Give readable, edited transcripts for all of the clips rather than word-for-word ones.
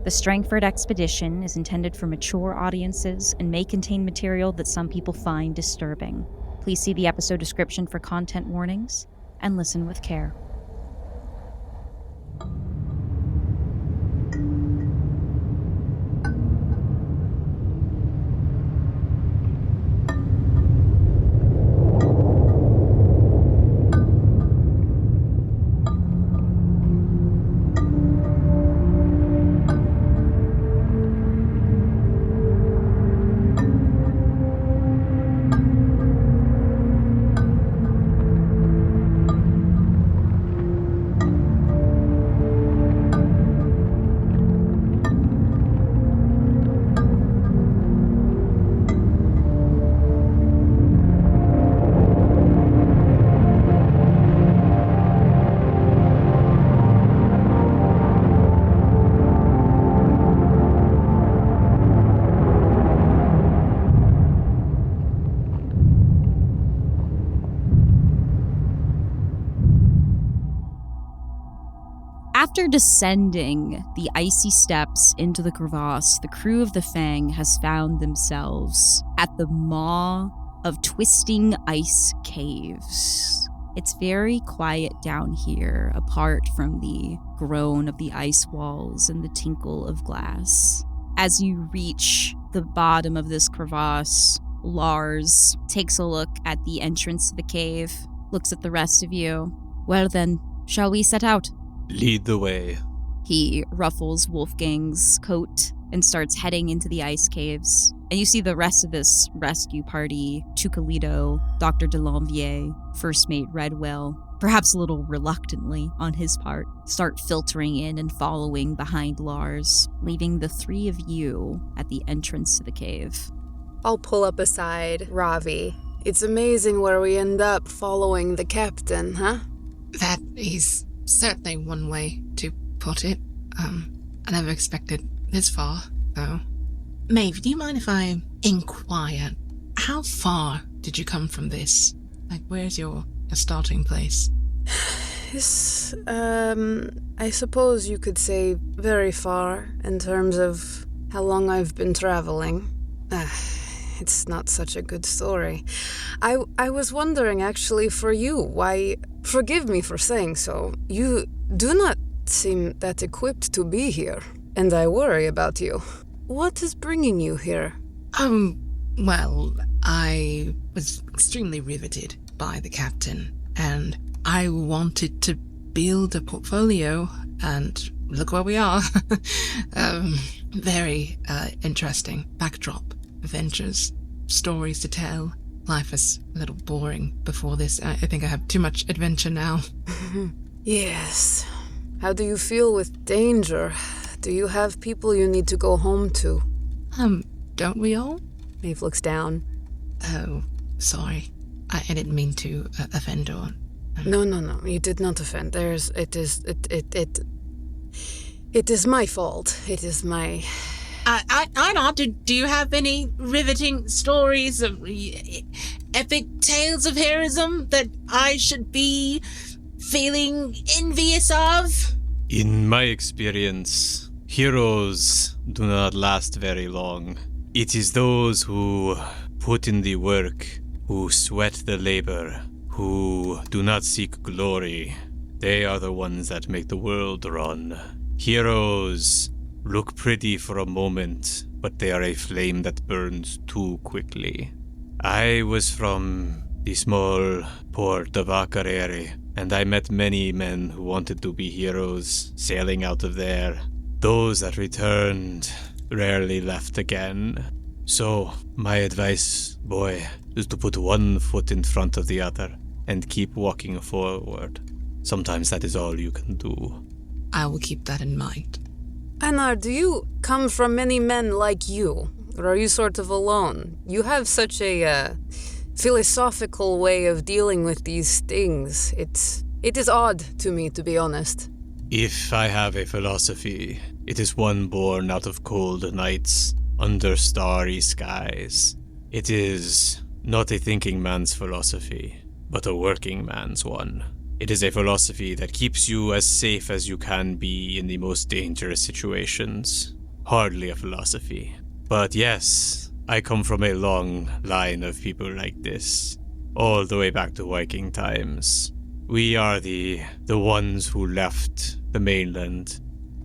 The Strangford expedition is intended for mature audiences and may contain material that some people find disturbing. Please see the episode description for content warnings and listen with care. After descending the icy steps into the crevasse, the crew of the Fang has found themselves at the maw of twisting ice caves. It's very quiet down here, apart from the groan of the ice walls and the tinkle of glass. As you reach the bottom of this crevasse, Lars takes a look at the entrance to the cave, looks at the rest of you. Well then, shall we set out? Lead the way. He ruffles Wolfgang's coat and starts heading into the ice caves. And you see the rest of this rescue party, Tucalito, Dr. Delanvier, First Mate Redwell, perhaps a little reluctantly on his part, start filtering in and following behind Lars, leaving the three of you at the entrance to the cave. I'll pull up beside Ravi. It's amazing where we end up following the captain, huh? That is certainly one way to put it. I never expected this far, though. Maeve, do you mind if I inquire, how far did you come from this? Like, where's your starting place? This, I suppose you could say very far in terms of how long I've been traveling. It's not such a good story. I was wondering, actually, for you, why... Forgive me for saying so. You do not seem that equipped to be here, and I worry about you. What is bringing you here? Well, I was extremely riveted by the captain, and I wanted to build a portfolio, and look where we are. Very interesting backdrop, adventures, stories to tell. Life was a little boring before this. I think I have too much adventure now. Yes. How do you feel with danger? Do you have people you need to go home to? Don't we all? Maeve looks down. Oh, sorry. I didn't mean to offend or... No, you did not offend. It is my fault. It is my... I know. Do you have any riveting stories of epic tales of heroism that I should be feeling envious of? In my experience, heroes do not last very long. It is those who put in the work, who sweat the labor, who do not seek glory. They are the ones that make the world run. Heroes look pretty for a moment, but they are a flame that burns too quickly. I was from the small port of Akureyri, and I met many men who wanted to be heroes sailing out of there. Those that returned rarely left again. So, my advice, boy, is to put one foot in front of the other and keep walking forward. Sometimes that is all you can do. I will keep that in mind. Anar, do you come from many men like you? Or are you sort of alone? You have such a philosophical way of dealing with these things. It is odd to me, to be honest. If I have a philosophy, it is one born out of cold nights under starry skies. It is not a thinking man's philosophy, but a working man's one. It is a philosophy that keeps you as safe as you can be in the most dangerous situations. Hardly a philosophy. But yes, I come from a long line of people like this, all the way back to Viking times. We are the ones who left the mainland,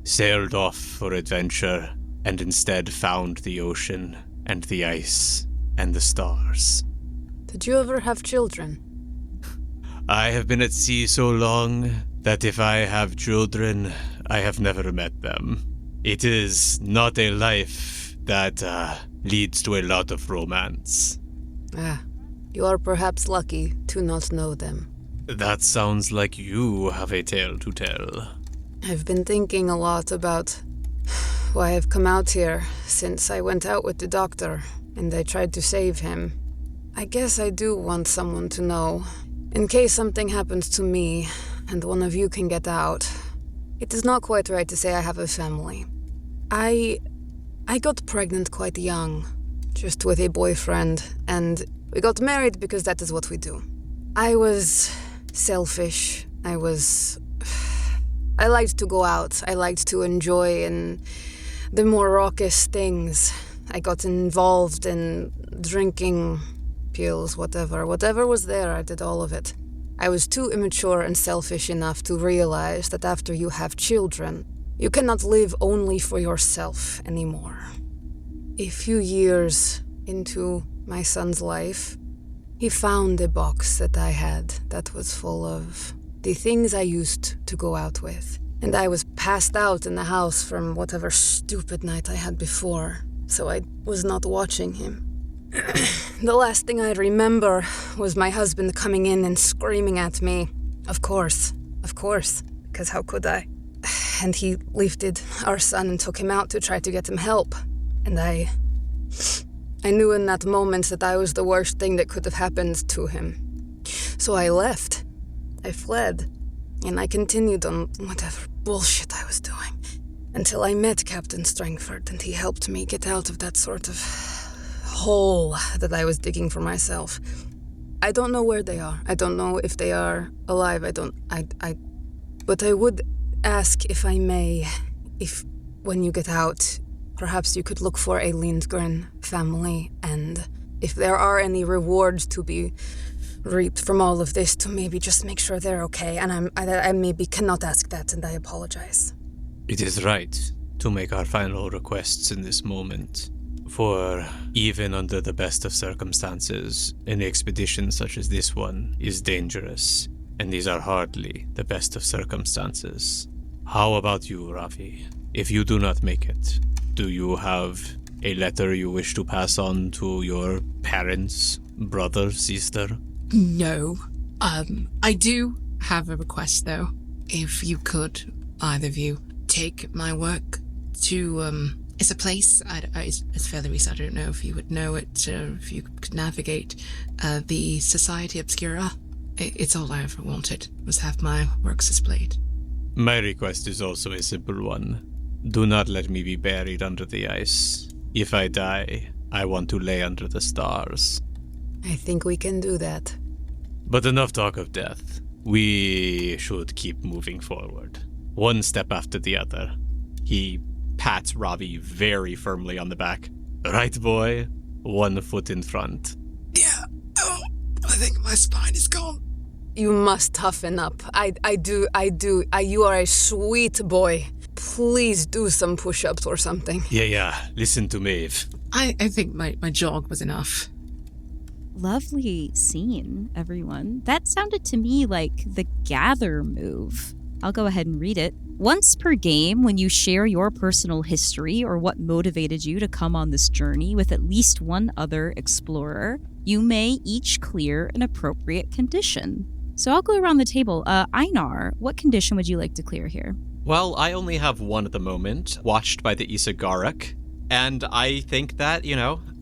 sailed off for adventure, and instead found the ocean and the ice and the stars. Did you ever have children? I have been at sea so long that if I have children, I have never met them. It is not a life that leads to a lot of romance. You are perhaps lucky to not know them. That sounds like you have a tale to tell. I've been thinking a lot about why I've come out here since I went out with the doctor and I tried to save him. I guess I do want someone to know, in case something happens to me and one of you can get out. It is not quite right to say I have a family. I got pregnant quite young, just with a boyfriend, and we got married because that is what we do. I was selfish. I liked to go out. I liked to enjoy in the more raucous things. I got involved in drinking, pills, whatever. Whatever was there, I did all of it. I was too immature and selfish enough to realize that after you have children, you cannot live only for yourself anymore. A few years into my son's life, he found a box that I had that was full of the things I used to go out with. And I was passed out in the house from whatever stupid night I had before, so I was not watching him. The last thing I remember was my husband coming in and screaming at me. Of course, because how could I? And he lifted our son and took him out to try to get him help. And I knew in that moment that I was the worst thing that could have happened to him. So I left. I fled. And I continued on whatever bullshit I was doing. Until I met Captain Strangford, and he helped me get out of that sort of hole that I was digging for myself. I don't know where they are. I don't know if they are alive. But I would ask, if I may, if when you get out, perhaps you could look for a Lindgren family, and if there are any rewards to be reaped from all of this, to maybe just make sure they're okay. And I maybe cannot ask that, and I apologize. It is right to make our final requests in this moment. For even under the best of circumstances, an expedition such as this one is dangerous, and these are hardly the best of circumstances. How about you, Ravi? If you do not make it, do you have a letter you wish to pass on to your parents, brother, sister? No. I do have a request, though. If you could, either of you, take my work to, it's a place, it's fairly recent, I don't know if you would know it, if you could navigate, the Society Obscura. It's all I ever wanted, was have my works displayed. My request is also a simple one. Do not let me be buried under the ice. If I die, I want to lay under the stars. I think we can do that. But enough talk of death. We should keep moving forward. One step after the other. He pats Ravi very firmly on the back. Right, boy? 1 foot in front. Yeah. Oh, I think my spine is gone. You must toughen up. I do. You are a sweet boy. Please do some push-ups or something. Yeah. Listen to Maeve. I think my jog was enough. Lovely scene, everyone. That sounded to me like the gather move. I'll go ahead and read it. Once per game, when you share your personal history or what motivated you to come on this journey with at least one other explorer, you may each clear an appropriate condition. So I'll go around the table. Einar, what condition would you like to clear here? Well, I only have one at the moment, watched by the Isagarik. And I think that,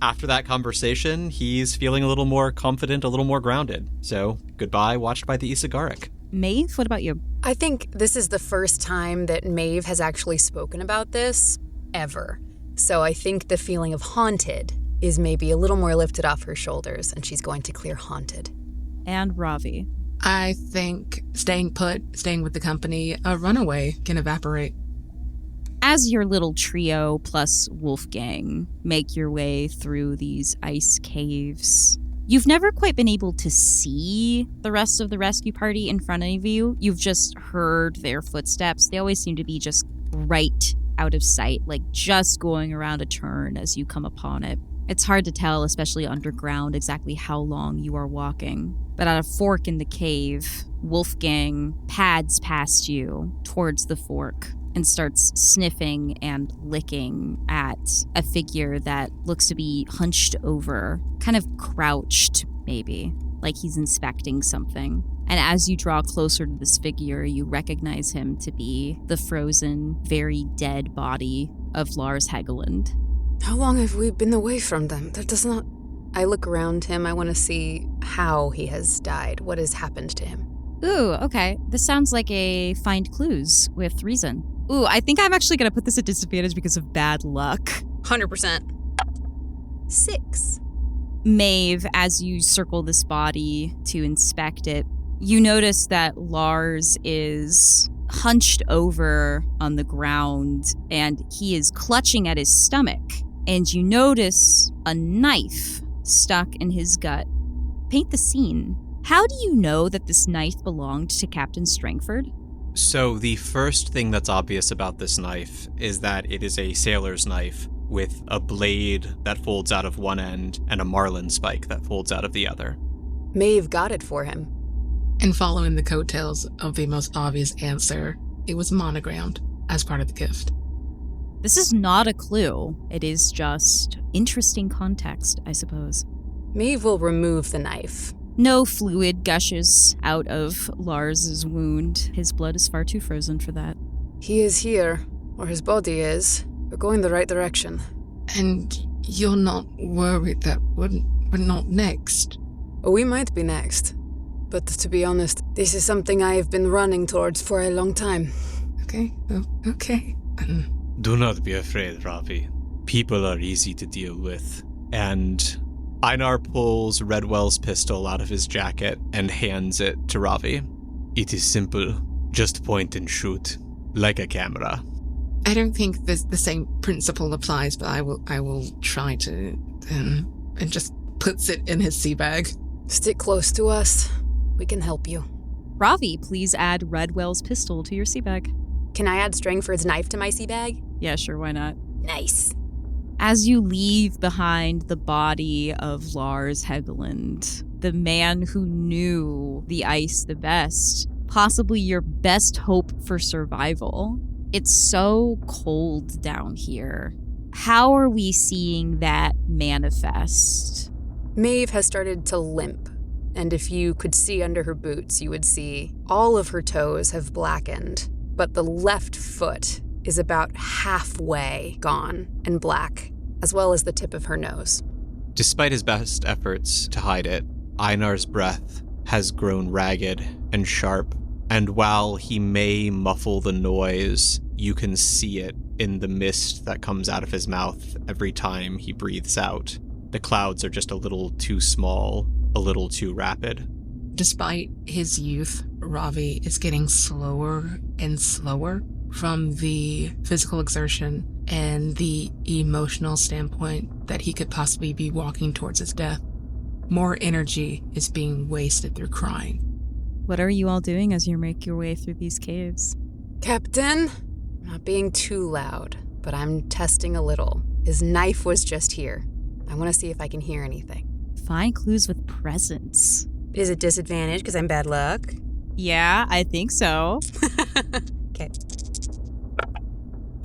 after that conversation, he's feeling a little more confident, a little more grounded. So, goodbye, watched by the Isagarik. Maeve, what about you? I think this is the first time that Maeve has actually spoken about this, ever. So I think the feeling of haunted is maybe a little more lifted off her shoulders, and she's going to clear haunted. And Ravi. I think staying put, staying with the company, a runaway can evaporate. As your little trio plus Wolfgang make your way through these ice caves, you've never quite been able to see the rest of the rescue party in front of you. You've just heard their footsteps. They always seem to be just right out of sight, like just going around a turn as you come upon it. It's hard to tell, especially underground, exactly how long you are walking. But at a fork in the cave, Wolfgang pads past you towards the fork and starts sniffing and licking at a figure that looks to be hunched over, kind of crouched, maybe, like he's inspecting something. And as you draw closer to this figure, you recognize him to be the frozen, very dead body of Lars Hegeland. How long have we been away from them? That does not... I look around him. I want to see how he has died. What has happened to him? Ooh, okay. This sounds like a find clues with reason. Ooh, I think I'm actually going to put this at disadvantage because of bad luck. 100%. 6. Maeve, as you circle this body to inspect it, you notice that Lars is hunched over on the ground and he is clutching at his stomach. And you notice a knife stuck in his gut. Paint the scene. How do you know that this knife belonged to Captain Strangford? So the first thing that's obvious about this knife is that it is a sailor's knife with a blade that folds out of one end and a marlin spike that folds out of the other. Maeve got it for him. And following the coattails of the most obvious answer, it was monogrammed as part of the gift. This is not a clue. It is just interesting context, I suppose. Maeve will remove the knife. No fluid gushes out of Lars's wound. His blood is far too frozen for that. He is here, or his body is. We're going the right direction. And you're not worried that we're not next? Oh, we might be next. But to be honest, this is something I have been running towards for a long time. Okay, okay. Do not be afraid, Ravi. People are easy to deal with. And Einar pulls Redwell's pistol out of his jacket and hands it to Ravi. It is simple. Just point and shoot, like a camera. I don't think the same principle applies, but I will try to, and just puts it in his sea bag. Stick close to us. We can help you. Ravi, please add Redwell's pistol to your sea bag. Can I add Strangford's knife to my sea bag? Yeah, sure, why not? Nice. As you leave behind the body of Lars Hegeland, the man who knew the ice the best, possibly your best hope for survival, it's so cold down here. How are we seeing that manifest? Maeve has started to limp, and if you could see under her boots, you would see all of her toes have blackened, but the left foot is about halfway gone and black, as well as the tip of her nose. Despite his best efforts to hide it, Einar's breath has grown ragged and sharp, and while he may muffle the noise, you can see it in the mist that comes out of his mouth every time he breathes out. The clouds are just a little too small, a little too rapid. Despite his youth, Ravi is getting slower and slower from the physical exertion and the emotional standpoint that he could possibly be walking towards his death. More energy is being wasted through crying. What are you all doing as you make your way through these caves? Captain, I'm not being too loud, but I'm testing a little. His knife was just here. I want to see if I can hear anything. Find clues with presence. Is it disadvantage because I'm bad luck? Yeah, I think so. Okay.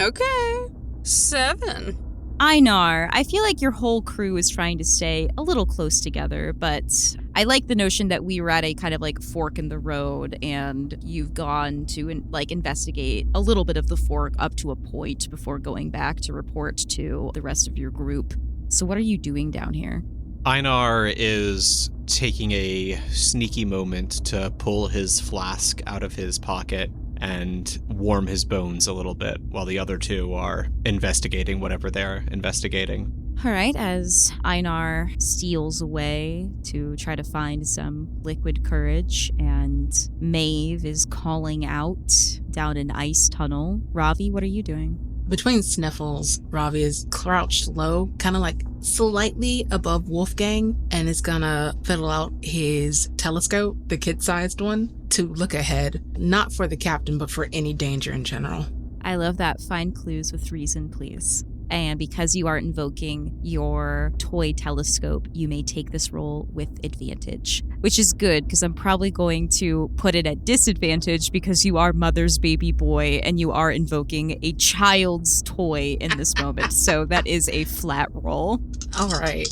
Okay. 7. Einar, I feel like your whole crew is trying to stay a little close together, but I like the notion that we were at a kind of like fork in the road and you've gone to investigate a little bit of the fork up to a point before going back to report to the rest of your group. So what are you doing down here? Einar is taking a sneaky moment to pull his flask out of his pocket and warm his bones a little bit while the other two are investigating whatever they're investigating. All right, as Einar steals away to try to find some liquid courage and Maeve is calling out down an ice tunnel, Ravi, what are you doing? Between sniffles, Ravi is crouched low, kind of like slightly above Wolfgang, and is gonna fiddle out his telescope, the kid-sized one, to look ahead, not for the captain, but for any danger in general. I love that. Find clues with reason, please. And because you are invoking your toy telescope, you may take this roll with advantage, which is good because I'm probably going to put it at disadvantage because you are Mother's baby boy and you are invoking a child's toy in this moment. So that is a flat roll. All right.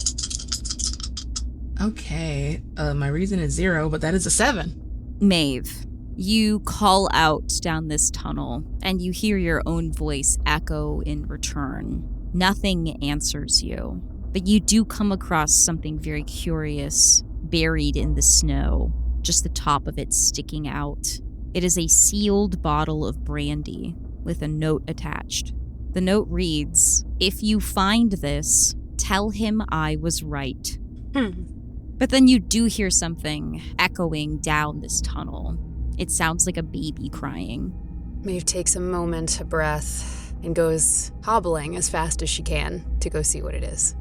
Okay. My reason is 0, but that is a 7. Maeve, you call out down this tunnel and you hear your own voice echo in return. Nothing answers you, but you do come across something very curious buried in the snow, just the top of it sticking out. It is a sealed bottle of brandy with a note attached. The note reads, "If you find this, tell him I was right." But then you do hear something echoing down this tunnel. It sounds like a baby crying. Maeve takes a moment, a breath, and goes hobbling as fast as she can to go see what it is.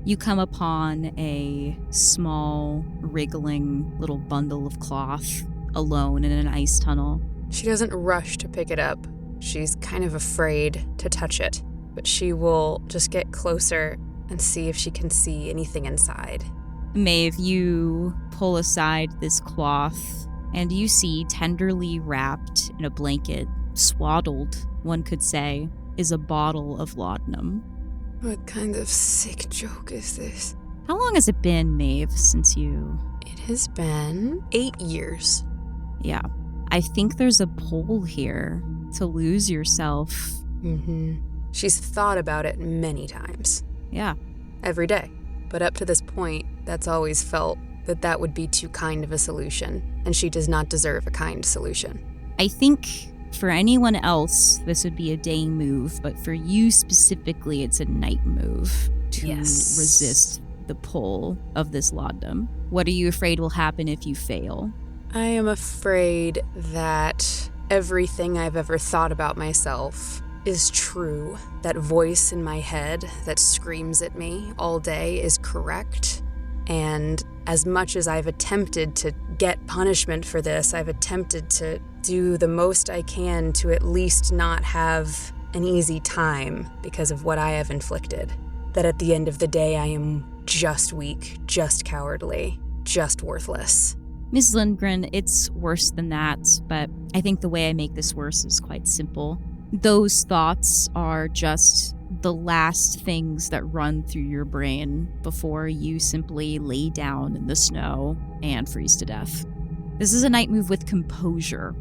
You come upon a small, wriggling little bundle of cloth alone in an ice tunnel. She doesn't rush to pick it up. She's kind of afraid to touch it, but she will just get closer and see if she can see anything inside. Maeve, you pull aside this cloth and you see tenderly wrapped in a blanket, swaddled, one could say, is a bottle of laudanum. What kind of sick joke is this? How long has it been, Maeve, since you... It has been 8 years. Yeah. I think there's a pull here to lose yourself. She's thought about it many times. Yeah. Every day. But up to this point, that's always felt that that would be too kind of a solution, and she does not deserve a kind solution. I think for anyone else, this would be a day move, but for you specifically, it's a night move to resist the pull of this laudanum. What are you afraid will happen if you fail? I am afraid that everything I've ever thought about myself is true. That voice in my head that screams at me all day is correct. And as much as I've attempted to get punishment for this, I've attempted to do the most I can to at least not have an easy time because of what I have inflicted. That at the end of the day, I am just weak, just cowardly, just worthless. Ms. Lindgren, it's worse than that, but I think the way I make this worse is quite simple. Those thoughts are just the last things that run through your brain before you simply lay down in the snow and freeze to death. This is a night move with composure.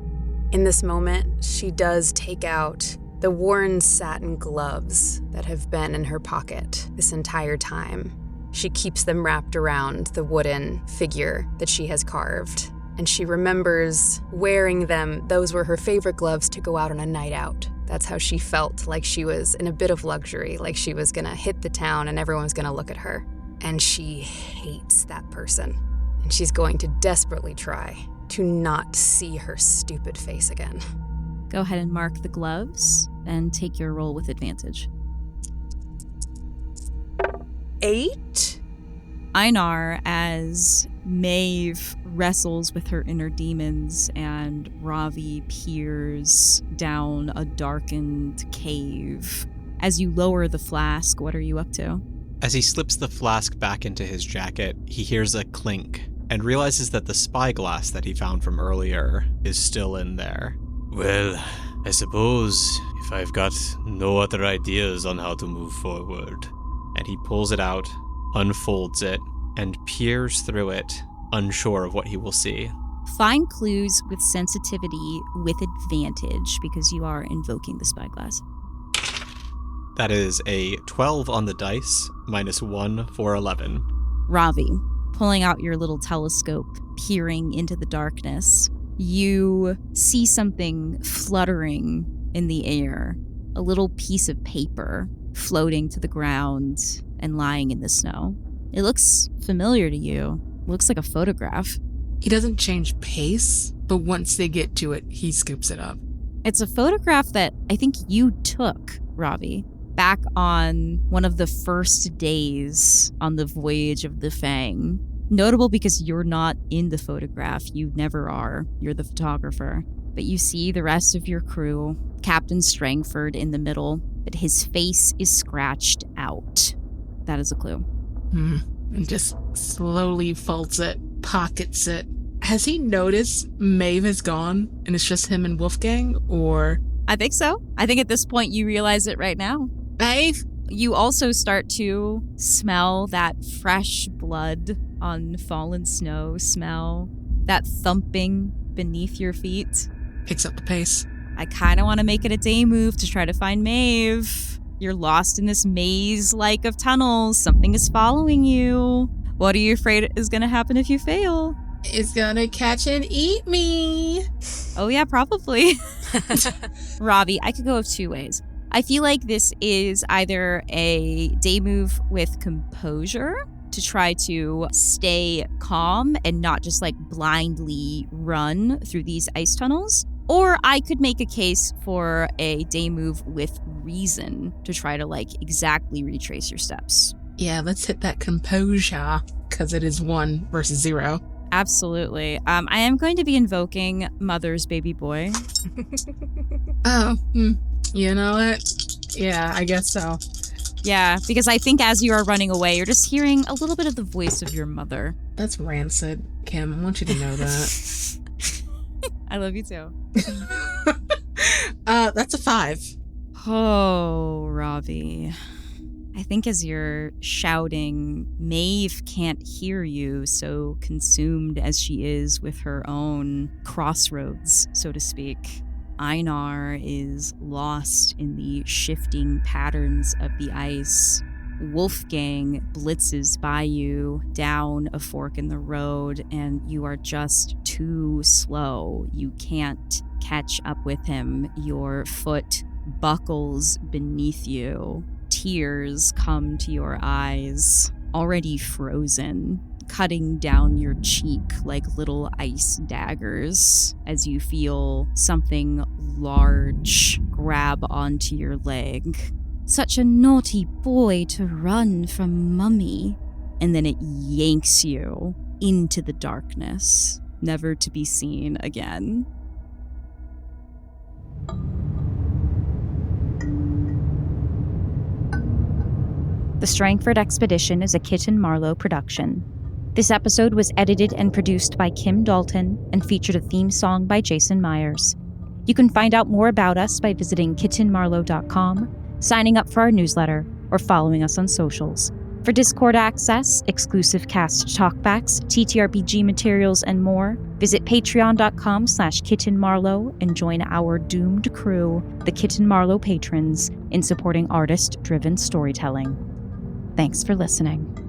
In this moment, she does take out the worn satin gloves that have been in her pocket this entire time. She keeps them wrapped around the wooden figure that she has carved, and she remembers wearing them. Those were her favorite gloves to go out on a night out. That's how she felt, like she was in a bit of luxury, like she was gonna hit the town and everyone was gonna look at her. And she hates that person. And she's going to desperately try to not see her stupid face again. Go ahead and mark the gloves and take your roll with advantage. 8? Einar, as Maeve wrestles with her inner demons and Ravi peers down a darkened cave. As you lower the flask, what are you up to? As he slips the flask back into his jacket, he hears a clink and realizes that the spyglass that he found from earlier is still in there. Well, I suppose if I've got no other ideas on how to move forward. And he pulls it out, unfolds it, and peers through it, unsure of what he will see. Find clues with sensitivity with advantage because you are invoking the spyglass. That is a 12 on the dice, -1 for 11. Ravi, pulling out your little telescope, peering into the darkness, you see something fluttering in the air, a little piece of paper floating to the ground, and lying in the snow. It looks familiar to you. It looks like a photograph. He doesn't change pace, but once they get to it, he scoops it up. It's a photograph that I think you took, Robbie, back on one of the first days on the voyage of the Fang. Notable because you're not in the photograph. You never are. You're the photographer. But you see the rest of your crew, Captain Strangford in the middle, but his face is scratched out. That is a clue. And just slowly folds it, pockets it. Has he noticed Maeve is gone and it's just him and Wolfgang, or? I think so. I think at this point you realize it right now. Maeve? You also start to smell that fresh blood on fallen snow smell, that thumping beneath your feet. Picks up the pace. I kind of want to make it a day move to try to find Maeve. You're lost in this maze-like of tunnels. Something is following you. What are you afraid is going to happen if you fail? It's gonna catch and eat me. Oh yeah, probably. Robbie, I could go of two ways. I feel like this is either a day move with composure to try to stay calm and not just like blindly run through these ice tunnels. Or I could make a case for a day move with reason to try to like exactly retrace your steps. Yeah, let's hit that composure, because it is 1 versus 0. Absolutely. I am going to be invoking Mother's baby boy. Oh, you know what? Yeah, I guess so. Yeah, because I think as you are running away, you're just hearing a little bit of the voice of your mother. That's rancid, Kim. I want you to know that. I love you too. That's a 5. Oh, Robbie. I think as you're shouting, Maeve can't hear you, so consumed as she is with her own crossroads, so to speak. Einar is lost in the shifting patterns of the ice. Wolfgang blitzes by you down a fork in the road, and you are just too slow. You can't catch up with him. Your foot buckles beneath you. Tears come to your eyes, already frozen, cutting down your cheek like little ice daggers as you feel something large grab onto your leg. Such a naughty boy to run from Mummy. And then it yanks you into the darkness, never to be seen again. The Strangford Expedition is a Kitten Marlowe production. This episode was edited and produced by Kim Dalton and featured a theme song by Jason Myers. You can find out more about us by visiting kittenmarlowe.com, signing up for our newsletter, or following us on socials. For Discord access, exclusive cast talkbacks, TTRPG materials, and more, visit patreon.com/kittenmarlowe and join our doomed crew, the Kitten Marlowe patrons, in supporting artist-driven storytelling. Thanks for listening.